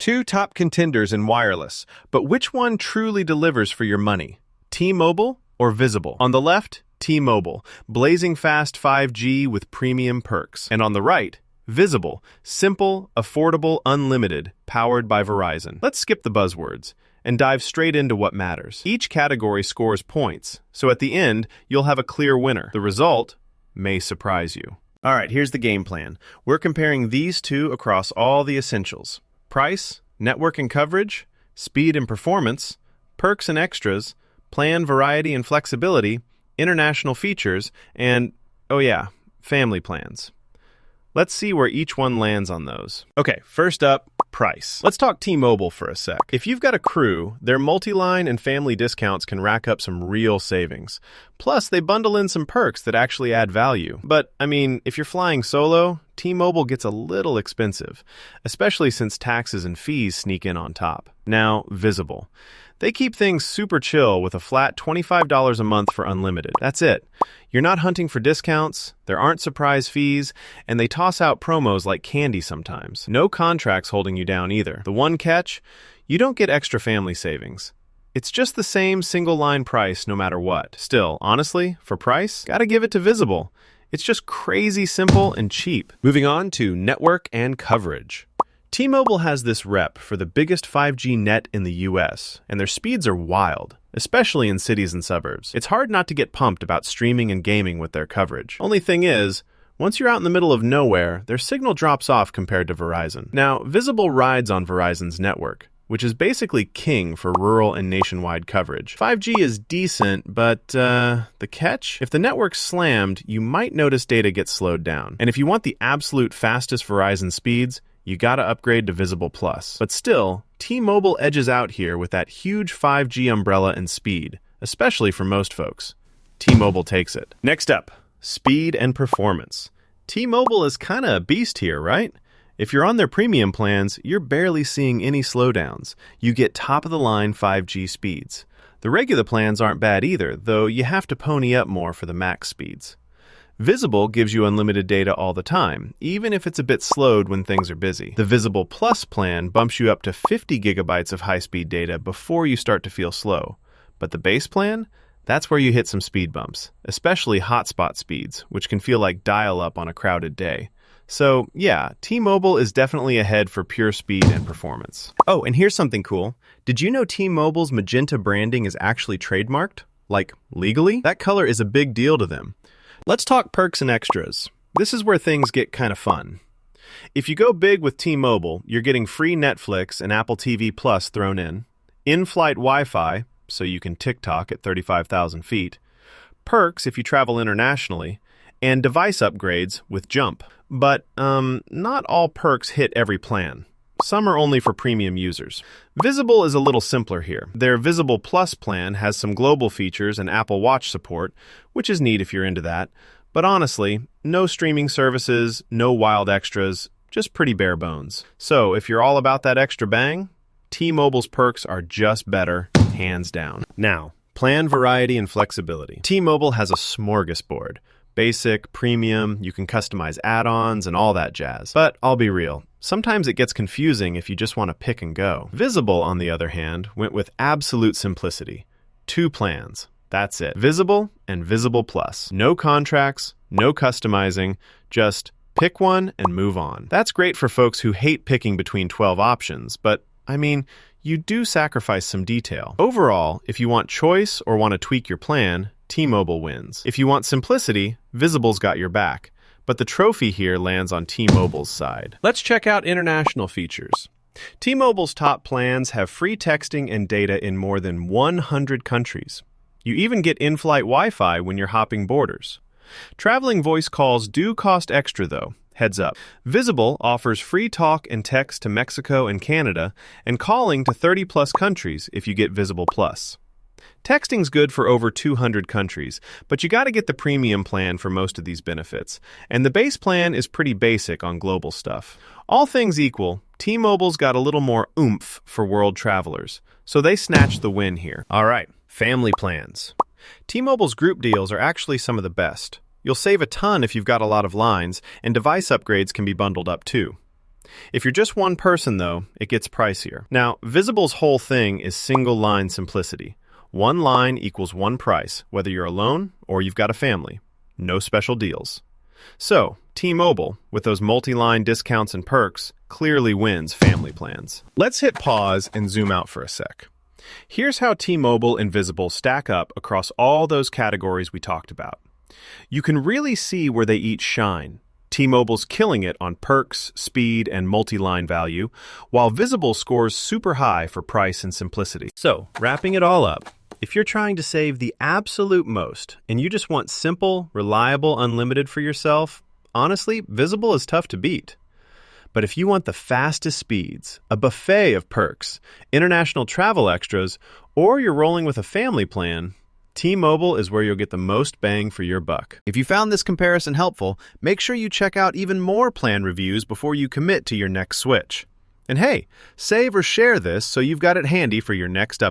Two top contenders in wireless, but which one truly delivers for your money? T-Mobile or Visible? On the left, T-Mobile, blazing fast 5G with premium perks. And on the right, Visible, simple, affordable, unlimited, powered by Verizon. Let's skip the buzzwords and dive straight into what matters. Each category scores points, so at the end, you'll have a clear winner. The result may surprise you. All right, here's the game plan. We're comparing these two across all the essentials: price, network and coverage, speed and performance, perks and extras, plan variety and flexibility, international features, and, oh yeah, family plans. Let's see where each one lands on those. Okay, first up, price. Let's talk T-Mobile for a sec. If you've got a crew, their multi-line and family discounts can rack up some real savings. Plus, they bundle in some perks that actually add value. But, I mean, if you're flying solo, T-Mobile gets a little expensive, especially since taxes and fees sneak in on top. Now, Visible. They keep things super chill with a flat $25 a month for unlimited. That's it. You're not hunting for discounts, there aren't surprise fees, and they toss out promos like candy sometimes. No contracts holding you down either. The one catch? You don't get extra family savings. It's just the same single-line price no matter what. Still, honestly, for price, gotta give it to Visible. It's just crazy simple and cheap. Moving on to network and coverage. T-Mobile has this rep for the biggest 5G net in the US, and their speeds are wild, especially in cities and suburbs. It's hard not to get pumped about streaming and gaming with their coverage. Only thing is, once you're out in the middle of nowhere, their signal drops off compared to Verizon. Now, Visible rides on Verizon's network, which is basically king for rural and nationwide coverage. 5G is decent, but the catch? If the network's slammed, you might notice data gets slowed down. And if you want the absolute fastest Verizon speeds, you gotta upgrade to Visible Plus. But still, T-Mobile edges out here with that huge 5G umbrella and speed, especially for most folks. T-Mobile takes it. Next up, speed and performance. T-Mobile is kinda a beast here, right? If you're on their premium plans, you're barely seeing any slowdowns. You get top-of-the-line 5G speeds. The regular plans aren't bad either, though you have to pony up more for the max speeds. Visible gives you unlimited data all the time, even if it's a bit slowed when things are busy. The Visible Plus plan bumps you up to 50 gigabytes of high-speed data before you start to feel slow. But the base plan? That's where you hit some speed bumps, especially hotspot speeds, which can feel like dial-up on a crowded day. So, yeah, T-Mobile is definitely ahead for pure speed and performance. Oh, and here's something cool. Did you know T-Mobile's magenta branding is actually trademarked? Like, legally? That color is a big deal to them. Let's talk perks and extras. This is where things get kind of fun. If you go big with T-Mobile, you're getting free Netflix and Apple TV Plus thrown in-flight Wi-Fi, so you can TikTok at 35,000 feet, perks if you travel internationally, and device upgrades with Jump. But not all perks hit every plan. Some are only for premium users. Visible is a little simpler here. Their Visible Plus plan has some global features and Apple Watch support, which is neat if you're into that. But honestly, no streaming services, no wild extras, just pretty bare bones. So if you're all about that extra bang, T-Mobile's perks are just better, hands down. Now, plan variety and flexibility. T-Mobile has a smorgasbord. Basic, premium, you can customize add-ons and all that jazz. But I'll be real, sometimes it gets confusing if you just want to pick and go. Visible, on the other hand, went with absolute simplicity. 2 plans. That's it. Visible and Visible Plus. No contracts, no customizing, just pick one and move on. That's great for folks who hate picking between 12 options, but, I mean, you do sacrifice some detail. Overall, if you want choice or want to tweak your plan, T-Mobile wins. If you want simplicity, Visible's got your back. But the trophy here lands on T-Mobile's side. Let's check out international features. T-Mobile's top plans have free texting and data in more than 100 countries. You even get in-flight Wi-Fi when you're hopping borders. Traveling voice calls do cost extra, though. Heads up. Visible offers free talk and text to Mexico and Canada, and calling to 30-plus countries if you get Visible Plus. Texting's good for over 200 countries, but you gotta get the premium plan for most of these benefits, and the base plan is pretty basic on global stuff. All things equal, T-Mobile's got a little more oomph for world travelers, so they snatched the win here. Alright, family plans. T-Mobile's group deals are actually some of the best. You'll save a ton if you've got a lot of lines, and device upgrades can be bundled up too. If you're just one person, though, it gets pricier. Now, Visible's whole thing is single-line simplicity. One line equals one price, whether you're alone or you've got a family. No special deals. So, T-Mobile, with those multi-line discounts and perks, clearly wins family plans. Let's hit pause and zoom out for a sec. Here's how T-Mobile and Visible stack up across all those categories we talked about. You can really see where they each shine. T-Mobile's killing it on perks, speed, and multi-line value, while Visible scores super high for price and simplicity. So, wrapping it all up, if you're trying to save the absolute most and you just want simple, reliable, unlimited for yourself, honestly, Visible is tough to beat. But if you want the fastest speeds, a buffet of perks, international travel extras, or you're rolling with a family plan, T-Mobile is where you'll get the most bang for your buck. If you found this comparison helpful, make sure you check out even more plan reviews before you commit to your next switch. And hey, save or share this so you've got it handy for your next update.